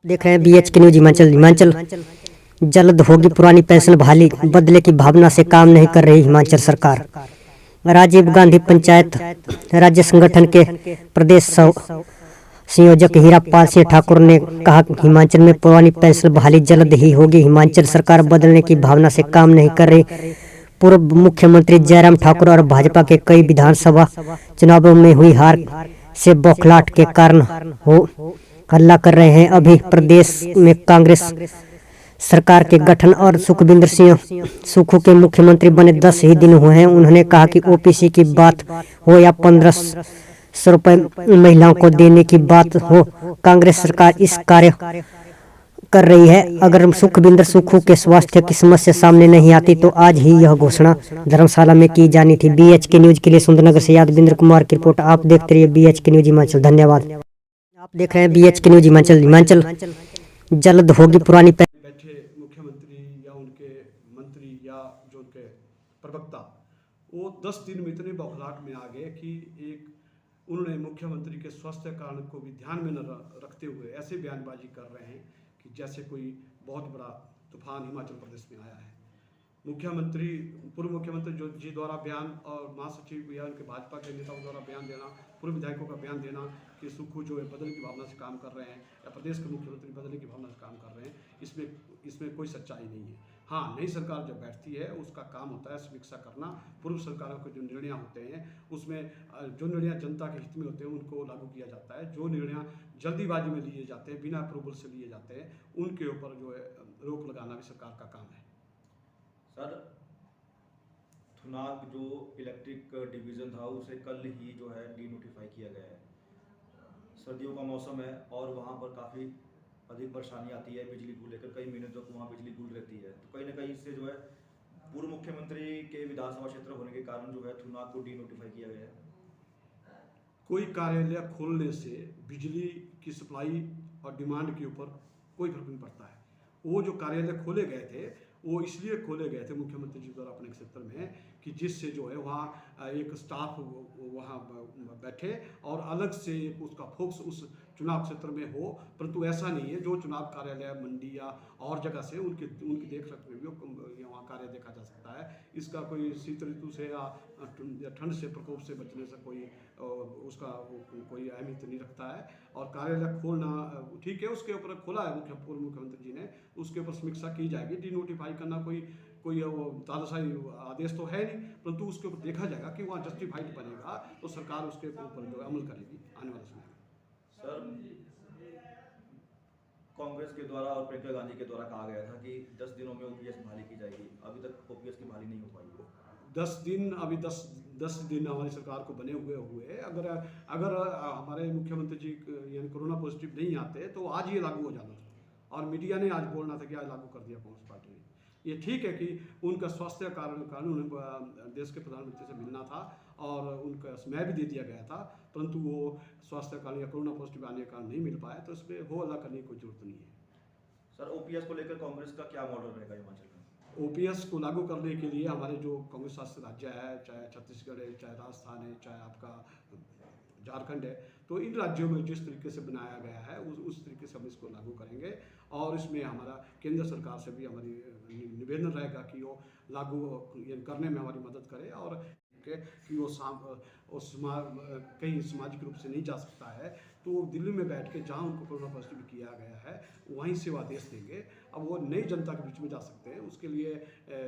आप देख रहे हैं BH के न्यूज हिमाचल। जल्द होगी पुरानी पेंशन बहाली, बदले की भावना से काम नहीं कर रही हिमाचल सरकार। राजीव गांधी पंचायत राज्य संगठन के प्रदेश संयोजक हीरापाल सिंह ठाकुर ने कहा कि हिमाचल में पुरानी पेंशन बहाली जल्द ही होगी। हिमाचल सरकार बदलने की भावना से काम नहीं कर रही। पूर्व मुख्यमंत्री जयराम ठाकुर और भाजपा के कई विधानसभा चुनावों में हुई हार से बौखलाहट के कारण हो हल्ला कर रहे हैं। अभी प्रदेश में कांग्रेस सरकार के गठन और सुखविंदर सिंह सुक्खू के मुख्यमंत्री बने 10 ही दिन हुए हैं। उन्होंने कहा कि OPC की बात हो या 1500 रुपए महिलाओं को देने की बात हो, कांग्रेस सरकार इस कार्य कर रही है। अगर सुखविंदर सुक्खू के स्वास्थ्य की समस्या सामने नहीं आती तो आज ही यह घोषणा धर्मशाला में की जानी थी। BH के न्यूज के लिए सुंदरनगर से यादविंद्र कुमार की रिपोर्ट। आप देखते रहिए BH के न्यूज हिमाचल। धन्यवाद। आप देख रहे हैं BH के न्यूज हिमाचल। जल्द होगी पुरानी बैठे मुख्यमंत्री या उनके मंत्री या जो उनके प्रवक्ता वो 10 दिन में इतने बौखलाहट में आ गए कि उन्होंने मुख्यमंत्री के स्वास्थ्य कारण को भी ध्यान में न रखते हुए ऐसे बयानबाजी कर रहे हैं कि जैसे कोई बहुत बड़ा तूफान हिमाचल प्रदेश में आया है। मुख्यमंत्री पूर्व मुख्यमंत्री जी द्वारा बयान और महासचिव या उनके भाजपा के नेताओं द्वारा बयान देना, पूर्व विधायकों का बयान देना कि सुक्खू जो है बदलने की भावना से काम कर रहे हैं या प्रदेश के मुख्यमंत्री बदलने की भावना से काम कर रहे हैं, इसमें कोई सच्चाई नहीं है। हाँ, नई सरकार जब बैठती है उसका काम होता है समीक्षा करना। पूर्व सरकारों के जो निर्णय होते हैं उसमें जो निर्णय जनता के हित में होते हैं उनको लागू किया जाता है। जो निर्णय जल्दीबाजी में लिए जाते हैं, बिना अप्रूवल से लिए जाते हैं, उनके ऊपर जो है रोक लगाना भी सरकार का काम है। सर, थुनाग जो इलेक्ट्रिक डिवीज़न था उसे कल ही जो है डीनोटिफाई किया गया है। सर्दियों का मौसम है और वहाँ पर काफ़ी अधिक परेशानी आती है बिजली को लेकर। कई महीने तक वहाँ बिजली गुल रहती है, तो कहीं ना कहीं इससे जो है पूर्व मुख्यमंत्री के विधानसभा क्षेत्र होने के कारण जो है थुनाग को डीनोटिफाई किया गया है। कोई कार्यालय खोलने से बिजली की सप्लाई और डिमांड के ऊपर कोई फर्क नहीं पड़ता है। वो जो कार्यालय खोले गए थे वो इसलिए खोले गए थे मुख्यमंत्री जी द्वारा अपने क्षेत्र में कि जिससे जो है वहाँ एक स्टाफ वहाँ बैठे और अलग से उसका फोकस उस चुनाव क्षेत्र में हो। परंतु ऐसा नहीं है, जो चुनाव कार्यालय मंडी या और जगह से उनकी देख रख में भी वहाँ कार्य देखा जा सकता है। इसका कोई शीत ऋतु से या ठंड से प्रकोप से बचने से कोई उसका कोई अहमियत नहीं रखता है। और कार्यालय खोलना ठीक है, उसके ऊपर खोला है पूर्व मुख्यमंत्री जी ने, उसके ऊपर समीक्षा की जाएगी। डीनोटिफाई करना कोई तानाशाही आदेश तो है नहीं, परंतु उसके ऊपर देखा जाएगा कि वहाँ जस्टिफाइड बनेगा तो सरकार उसके ऊपर जो अमल करेगी आने वाले समय में। सर, कांग्रेस के द्वारा और प्रियंका गांधी के द्वारा कहा गया था कि 10 दिनों में OPS बहाली की जाएगी। अभी तक OPS की बहाली नहीं हो पाई है। 10 दिन अभी 10 दिन हमारी सरकार को बने हुए अगर हमारे मुख्यमंत्री जी यानी कोरोना पॉजिटिव नहीं आते तो आज ये लागू हो जाना था और मीडिया ने आज बोलना था कि आज लागू कर दिया कांग्रेस पार्टी ने। ये ठीक है कि उनका स्वास्थ्य कारण उन्हें देश के प्रधानमंत्री से मिलना था और उनका समय भी दे दिया गया था, परंतु वो स्वास्थ्य कारण या कोरोना पॉजिटिव आने के कारण नहीं मिल पाए, तो इसमें हो हल्ला करने की कोई जरूरत नहीं है। सर, OPS को लेकर कांग्रेस का क्या मॉडल रहेगा हिमाचल में? OPS को लागू करने के लिए हमारे जो कांग्रेस शासित राज्य है, चाहे छत्तीसगढ़ है, चाहे राजस्थान है, चाहे आपका झारखंड है, तो इन राज्यों में जिस तरीके से बनाया गया है उस तरीके से हम इसको लागू करेंगे। और इसमें हमारा केंद्र सरकार से भी हमारी निवेदन रहेगा कि वो लागू करने में हमारी मदद करे और कि वो कहीं सामाजिक रूप से नहीं जा सकता है तो वो दिल्ली में बैठ के जहाँ उनको कोरोना पॉजिटिव किया गया है वहीं से वो आदेश देंगे। अब वो नई जनता के बीच में जा सकते हैं, उसके लिए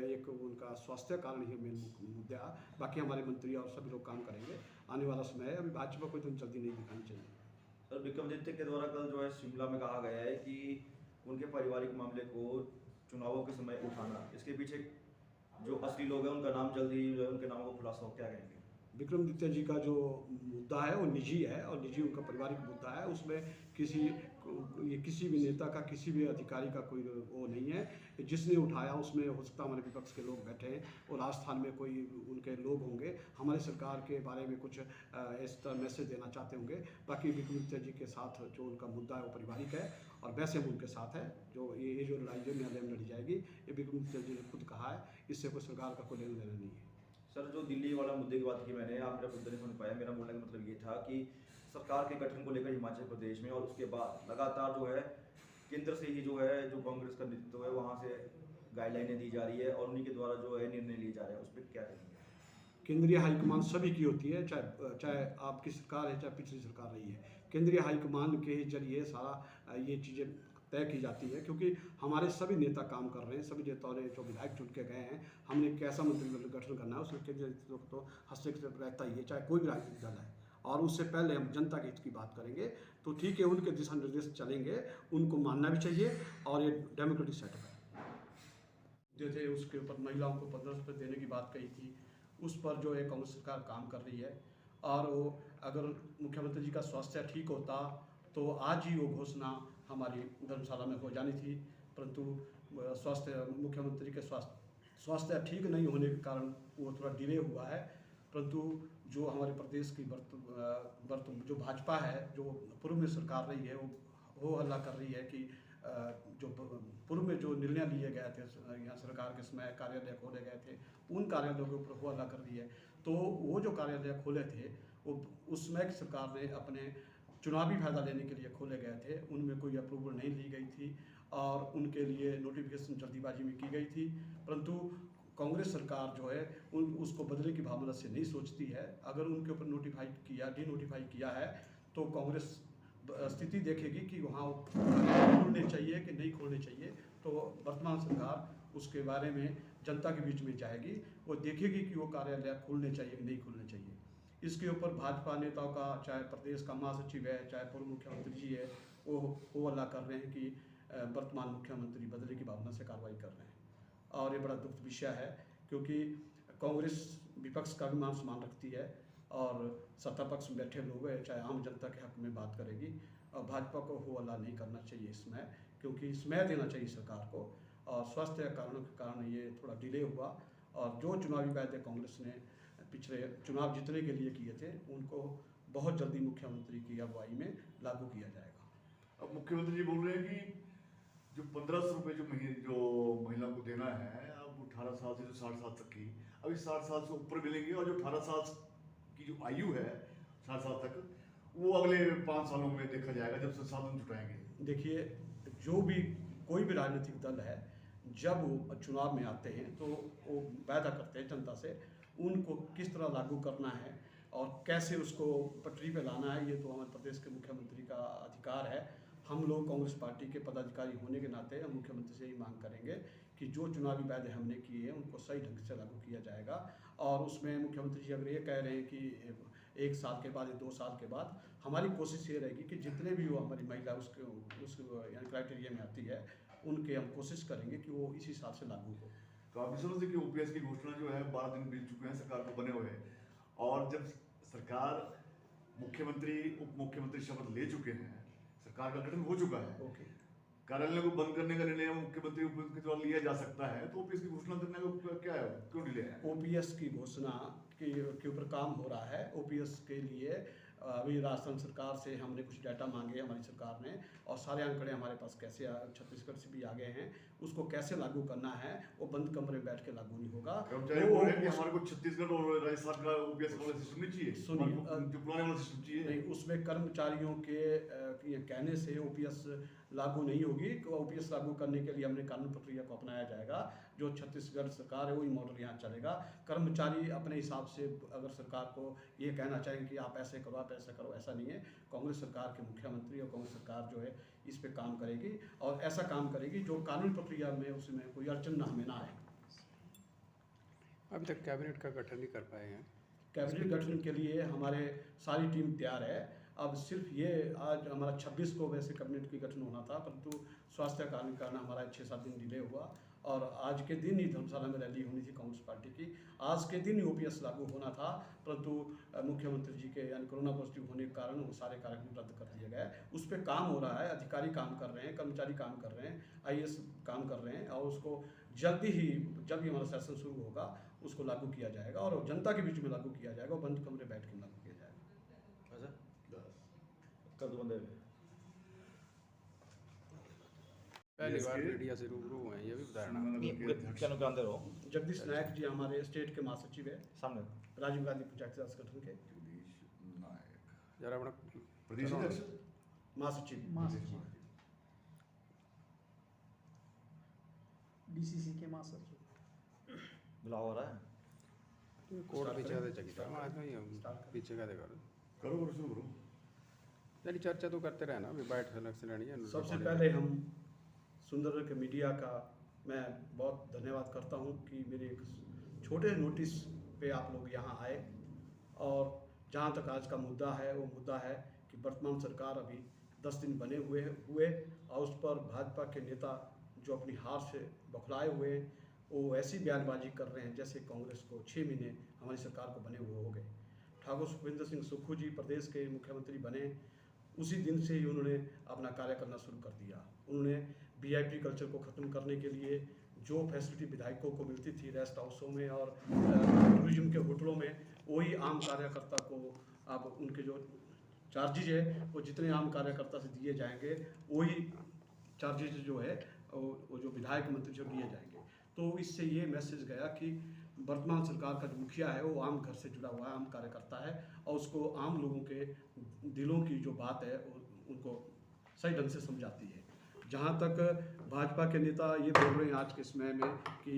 एक उनका स्वास्थ्य कारण ही मेन मुद्दा। बाकी हमारे मंत्री और सभी लोग काम करेंगे। आने वाला समय है, अभी भाजपा को इतनी जल्दी नहीं दिखानी चाहिए। सर, विक्रमादित्य के द्वारा कल जो है शिमला में कहा गया है कि उनके पारिवारिक मामले को चुनावों के समय उठाना, इसके पीछे जो असली लोग हैं उनका नाम जल्दी जो है उनके नामों को खुलासा हो, क्या कहेंगे? विक्रमादित्य जी का जो मुद्दा है वो निजी है और निजी उनका पारिवारिक मुद्दा है। उसमें किसी भी नेता का, किसी भी अधिकारी का कोई वो नहीं है। जिसने उठाया उसमें हो सकता है हमारे विपक्ष के लोग बैठे हैं और राजस्थान में कोई उनके लोग होंगे हमारी सरकार के बारे में कुछ इस तरह मैसेज देना चाहते होंगे। बाकी विक्रमादित्य जी के साथ जो उनका मुद्दा है वो पारिवारिक है और वैसे हम उनके साथ है। जो ये जो लड़ाई जो न्यायालय में लड़ी जाएगी, ये विक्रमादित्य जी ने खुद कहा है, इससे कोई सरकार का कोई लेना देना नहीं है। सर, जो दिल्ली वाला मुद्दे की बात की मैंने, आप मेरा मुद्दा नहीं सुन पाया। मेरा बोलने का मतलब ये था कि सरकार के गठन को लेकर हिमाचल प्रदेश में और उसके बाद लगातार जो है केंद्र से ही जो है, जो कांग्रेस का नेतृत्व है वहाँ से गाइडलाइनें दी जा रही है और उन्हीं के द्वारा जो है निर्णय लिए जा रहे हैं, उस पर क्या कहेंगे? केंद्रीय हाईकमान सभी की होती है, चाहे आपकी सरकार है चाहे पिछली सरकार रही है। केंद्रीय हाईकमान के जरिए सारा ये चीज़ें तय की जाती है, क्योंकि हमारे सभी नेता काम कर रहे हैं। सभी नेताओं ने जो विधायक चुन के गए हैं, हमने कैसा मंत्रिमंडल गठन करना है उसमें केंद्रीय नेतृत्व को तो हस्तक्षेप रहता ही है, चाहे कोई भी राजनीतिक दल है। और उससे पहले हम जनता के हित की बात करेंगे, तो ठीक है, उनके दिशा निर्देश चलेंगे, उनको मानना भी चाहिए और ये डेमोक्रेटिक सेटअप है। जैसे उसके ऊपर महिलाओं को 15% देने की बात कही थी, उस पर जो है कांग्रेस सरकार काम कर रही है। और वो अगर मुख्यमंत्री जी का स्वास्थ्य ठीक होता तो आज ही वो घोषणा हमारी धर्मशाला में हो जानी थी, परंतु मुख्यमंत्री के स्वास्थ्य ठीक नहीं होने के कारण वो थोड़ा डिले हुआ है। परंतु जो हमारे प्रदेश की जो भाजपा है, जो पूर्व में सरकार रही है, वो हो हल्ला कर रही है कि जो पूर्व में जो निर्णय लिए गए थे यहाँ सरकार के समय, कार्यालय खोले गए थे, उन कार्यालयों के ऊपर हो हल्ला कर रही है। तो वो जो कार्यालय खोले थे वो उस समय की सरकार ने अपने चुनावी फायदा लेने के लिए खोले गए थे, उनमें कोई अप्रूवल नहीं ली गई थी और उनके लिए नोटिफिकेशन जल्दीबाजी में की गई थी। परंतु कांग्रेस सरकार जो है उसको बदले की भावना से नहीं सोचती है। अगर उनके ऊपर डीनोटिफाई किया है तो कांग्रेस स्थिति देखेगी कि वहाँ खोलने चाहिए कि नहीं खोलने चाहिए। तो वर्तमान सरकार उसके बारे में जनता के बीच में जाएगी, वो देखेगी कि वो कार्यालय खोलने चाहिए कि नहीं खोलने चाहिए। इसके ऊपर भाजपा नेताओं का, चाहे प्रदेश का महासचिव है, चाहे पूर्व मुख्यमंत्री जी है, वो हल्ला कर रहे हैं कि वर्तमान मुख्यमंत्री बदले की भावना से कार्रवाई कर रहे हैं। और ये बड़ा दुख विषय है, क्योंकि कांग्रेस विपक्ष का भी मान सम्मान रखती है और सत्ता पक्ष में बैठे लोग हैं, चाहे आम जनता के हक में बात करेगी। और भाजपा को हो हल्ला नहीं करना चाहिए इसमें, क्योंकि समय देना चाहिए सरकार को। और स्वास्थ्य कारणों के कारण ये थोड़ा डिले हुआ, और जो चुनावी वायदे कांग्रेस ने पिछले चुनाव जीतने के लिए किए थे उनको बहुत जल्दी मुख्यमंत्री की अगुवाई में लागू किया जाएगा। अब मुख्यमंत्री जी बोल रहे हैं कि जो 1500 रुपये जो महिला को देना है, अब 18 साल से जो 60 साल तक की, अभी 60 साल से ऊपर मिलेंगे, और जो 18 साल की जो आयु है 60 साल तक, वो अगले 5 सालों में देखा जाएगा जब संसाधन जुटाएंगे। देखिए, जो भी कोई भी राजनीतिक दल है, जब वो चुनाव में आते हैं तो वो वायदा करते हैं जनता से, उनको किस तरह लागू करना है और कैसे उसको पटरी पे लाना है, ये तो हमारे प्रदेश के मुख्यमंत्री का अधिकार है। हम लोग कांग्रेस पार्टी के पदाधिकारी होने के नाते हम मुख्यमंत्री से ही मांग करेंगे कि जो चुनावी वायदे हमने किए हैं उनको सही ढंग से लागू किया जाएगा। और उसमें मुख्यमंत्री जी अगर ये कह रहे हैं कि 1 साल के बाद या 2 साल के बाद, हमारी कोशिश ये रहेगी कि जितने भी वो हमारी महिला उस यानी क्राइटेरिया में आती है, उनके हम कोशिश करेंगे कि वो इसी हिसाब से लागू हो। तो आप समझते कि ओपीएस की घोषणा जो है 12 दिन बीत चुके हैं सरकार को बने हुए, और जब सरकार मुख्यमंत्री उप मुख्यमंत्री शपथ ले चुके हैं, सरकार का गठन हो चुका है, ओके, कार्यालय को बंद करने का निर्णय मुख्यमंत्री उप मुख्यमंत्री के द्वारा लिया जा सकता है, तो ओपीएस की घोषणा करने का क्या है, क्यों डिले है? ओपीएस की घोषणा के ऊपर काम हो रहा है। ओपीएस के लिए अभी राजस्थान सरकार से हमने कुछ डाटा मांगे हमारी सरकार ने, और सारे आंकड़े हमारे पास कैसे छत्तीसगढ़ से भी आ गए हैं। उसको कैसे लागू करना है वो बंद कमरे में बैठ के लागू नहीं होगा। कर्मचारी बोल रहे हैं कि हमारे को छत्तीसगढ़ और राजस्थान का ओपीएस वाला सिस्टम नहीं चाहिए, जो पुराने वाला सिस्टम चाहिए। नहीं, उसमें कर्मचारियों के कहने से ओपीएस लागू नहीं होगी। ओपीएस लागू करने के लिए हमने कानून प्रक्रिया को अपनाया जाएगा। जो छत्तीसगढ़ सरकार है वही मॉडल यहाँ चलेगा। कर्मचारी अपने हिसाब से अगर सरकार को ये कहना चाहेंगे कि आप ऐसे करो, आप ऐसा करो, ऐसा नहीं है। कांग्रेस सरकार के मुख्यमंत्री और कांग्रेस सरकार जो है इस पे काम करेगी, और ऐसा काम करेगी जो कानून प्रक्रिया में उसमें कोई अड़चन ना हमें ना आए। अभी तक कैबिनेट का गठन नहीं कर पाए हैं। कैबिनेट गठन के लिए हमारे सारी टीम तैयार है। अब सिर्फ ये आज हमारा 26 को वैसे कैबिनेट की गठन होना था, परंतु स्वास्थ्य कारण के कारण हमारा 6-7 दिन डिले हुआ, और आज के दिन ही धर्मशाला में रैली होनी थी कांग्रेस पार्टी की। आज के दिन ही ओपीएस लागू होना था, परंतु मुख्यमंत्री जी के यानी कोरोना पॉजिटिव होने के कारण वो सारे कार्यक्रम रद्द कर दिए गए। उस पर काम हो रहा है, अधिकारी काम कर रहे हैं, कर्मचारी काम कर रहे हैं, आईएएस काम कर रहे हैं, और उसको जल्दी ही जब भी हमारा सेशन शुरू होगा उसको लागू किया जाएगा, और जनता के बीच में लागू किया जाएगा, बंद कमरे बैठ के लागू किया जाएगा। अच्छा, कब बंद है? पहली बार मीडिया से रूबरू हुए हैं, ये भी बताना। क्या नुकसान दे रहा हो? जगदीश नायक जी हमारे स्टेट के महासचिव है, सामने राजीव गांधी पंचायती राज संगठन के जरा अपना प्रदेश अध्यक्ष महासचिव। DCC के महासचिव। बुलावा हो रहा है। कोड पीछे दे चाहिए मैं तो पीछे का देखा करो करो शुरू करो। यानी चर्चा तो करते रहना अभी बैठ सिलेक्शन लेनी है। सबसे पहले हम सुंदर के मीडिया का मैं बहुत धन्यवाद करता हूं कि मेरे एक छोटे नोटिस पे आप लोग यहां आए, और जहां तक आज का मुद्दा है वो मुद्दा है कि वर्तमान सरकार अभी 10 दिन बने हुए और उस पर भाजपा के नेता जो अपनी हार से बौखलाए हुए हैं वो ऐसी बयानबाजी कर रहे हैं जैसे कांग्रेस को 6 महीने हमारी सरकार को बने हुए हो गए। ठाकुर सुखविंदर सिंह सुक्खू जी प्रदेश के मुख्यमंत्री बने, उसी दिन से ही उन्होंने अपना कार्य करना शुरू कर दिया। उन्होंने VIP कल्चर को ख़त्म करने के लिए जो फैसिलिटी विधायकों को मिलती थी रेस्ट हाउसों में और टूरिज्म के होटलों में, वही आम कार्यकर्ता को अब उनके जो चार्जेज है वो जितने आम कार्यकर्ता से दिए जाएंगे वही चार्जेज जो है वो जो विधायक मंत्री से दिए जाएंगे। तो इससे ये मैसेज गया कि वर्तमान सरकार का जो मुखिया है वो आम घर से जुड़ा हुआ है, आम कार्यकर्ता है, और उसको आम लोगों के दिलों की जो बात है उनको सही ढंग से समझाती है। जहाँ तक भाजपा के नेता ये बोल रहे हैं आज के समय में कि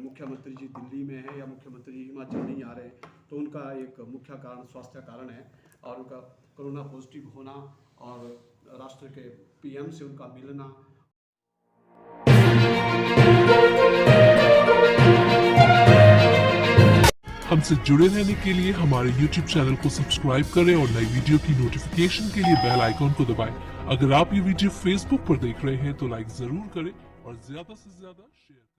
मुख्यमंत्री जी दिल्ली में है या मुख्यमंत्री हिमाचल नहीं आ रहे, तो उनका एक मुख्य कारण स्वास्थ्य कारण है, और उनका कोरोना पॉजिटिव होना और राष्ट्र के PM से उनका मिलना। हमसे जुड़े रहने के लिए हमारे YouTube चैनल को सब्सक्राइब करें और नई वीडियो की नोटिफिकेशन के लिए बेल आइकॉन को दबाएं। अगर आप ये वीडियो Facebook पर देख रहे हैं तो लाइक जरूर करें और ज्यादा से ज्यादा शेयर करें।